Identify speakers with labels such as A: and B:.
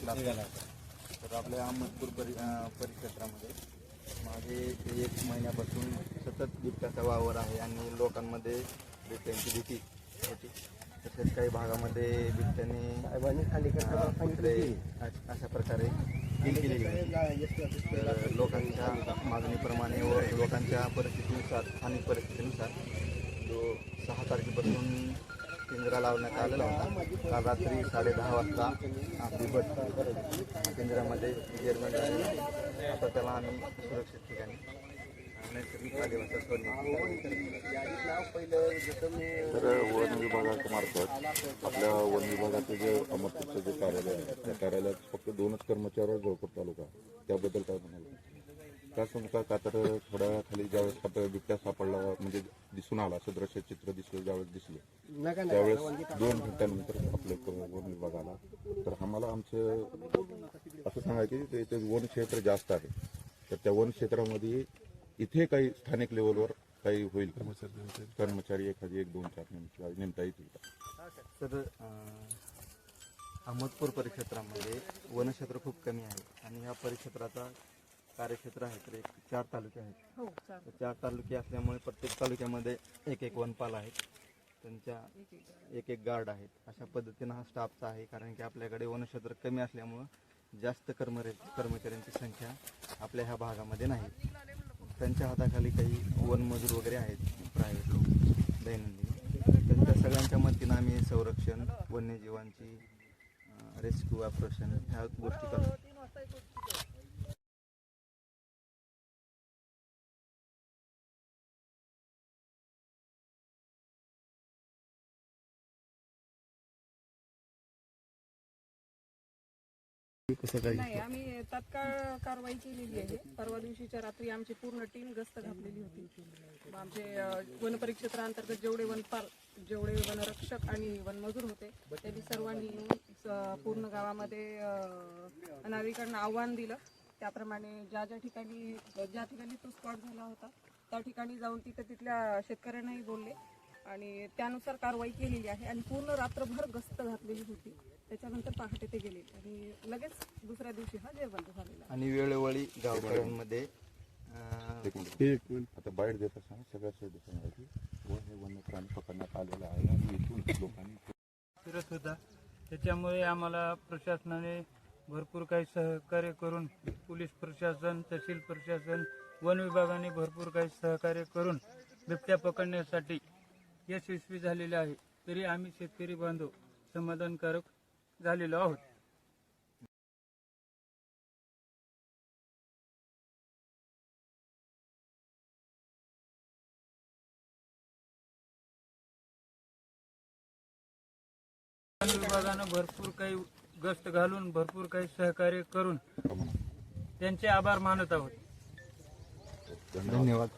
A: तर आपल्या अहमदपूर परिक्षेत्रामध्ये मागे 1 महिन्यापासून सतत बिबट्याचा वावर आहे आणि लोकांमध्ये बिबट्यांची भीती होती. तसेच काही भागामध्ये बिबट्याने कुत्रे अशा प्रकारे किल केलेली होती. तर लोकांच्या मागणीप्रमाणे व लोकांच्या परिस्थितीनुसार, स्थानिक परिस्थितीनुसार जो 6 तारखेपासून पिंजरा लावण्यात आलेला होता. काल रात्री 10:30 वाजता बिबट पिंजऱ्यामध्ये गिरबंद आहे. आता त्याला आम्ही सुरक्षित ठिकाणी नैसर्गिक अधिवासात सोडण्यात.
B: तर वन विभागाच्या मार्फत आपल्या वन विभागाचे जे अहमदपूरचं जे कार्यालय आहे त्या कार्यालयात फक्त 2च कर्मचारी जळकोट तालुका, त्याबद्दल काय म्हणाल? का सांगता का तर थोड्या खाली ज्यावेळेस आता बिबट्या सापडला म्हणजे दिसून आला, सदृश्य चित्र दिसलं, ज्यावेळेस दिसले त्यावेळेस 2 घंट्यानंतर आपल्या वन विभाग आला. तर आम्हाला आमचं असं सांगायचं की इथे वन क्षेत्र जास्त आहे, तर त्या वन क्षेत्रामध्ये इथे काही स्थानिक लेवलवर काही होईल कर्मचारी एखादी 1, 2, 4 नेमता येतील का?
A: तर अहमदपूर परिक्षेत्रामध्ये वनक्षेत्र खूप कमी आहे आणि ह्या परिक्षेत्राचा कार्यक्षेत्र आहे तर 4 तालुके आहेत. 4 तालुके असल्यामुळे प्रत्येक तालुक्यामध्ये 1 वनपाल आहेत, त्यांच्या 1 गार्ड आहेत. अशा पद्धतीनं हा स्टाफचा आहे, कारण की आपल्याकडे वनक्षेत्र कमी असल्यामुळं जास्त कर्मचाऱ्यांची संख्या आपल्या ह्या भागामध्ये नाही. त्यांच्या हाताखाली काही वनमजूर वगैरे आहेत, प्रायव्हेट लोक दैनंदिन. त्यांच्या सगळ्यांच्या मदतीनं आम्ही संरक्षण, वन्यजीवांची रेस्क्यू ऑपरेशन ह्या गोष्टी करतो.
C: नाही, आम्ही तात्काळ कारवाई केलेली आहे. परवा दिवशीच्या रात्री आमची पूर्ण टीम गस्त घातलेली होती. आमचे वन परिक्षेत्रांतर्गत जेवढे वनपाल, जेवढे वनरक्षक आणि वनमजूर होते त्यांनी सर्वांनी पूर्ण गावामध्ये नागरिकांना आव्हान दिलं. त्याप्रमाणे ज्या ठिकाणी तो स्पॉट झाला होता त्या ठिकाणी जाऊन तिथल्या शेतकऱ्यांनाही बोलले आणि त्यानुसार कारवाई केलेली आहे. आणि पूर्ण रात्रभर गस्त घातलेली होती. त्याच्यानंतर पहाटे ते गेले आणि लगेच दुसऱ्या दिवशी हा जेरबंद झालेला.
A: आणि वेळोवेळी गावकऱ्यांमध्ये
B: आता बाईट देत असताना सगळ्यात सांगायची हे वन्य प्राणी पकडण्यात आलेला आहे आणि इथून लोकांनी
D: फिरत होता. त्याच्यामुळे आम्हाला प्रशासनाने भरपूर काही सहकार्य करून, पोलीस प्रशासन, तहसील प्रशासन, वन विभागाने भरपूर काही सहकार्य करून बिबट्या पकडण्यासाठी यशस्वी झालेले आहे. तरी आम्ही शेतकरी बांधव समाधानकारक झालेलो आहोत. वन विभागानं भरपूर काही गस्त घालून, भरपूर काही सहकार्य करून त्यांचे आभार मानत आहोत.
B: धन्यवाद.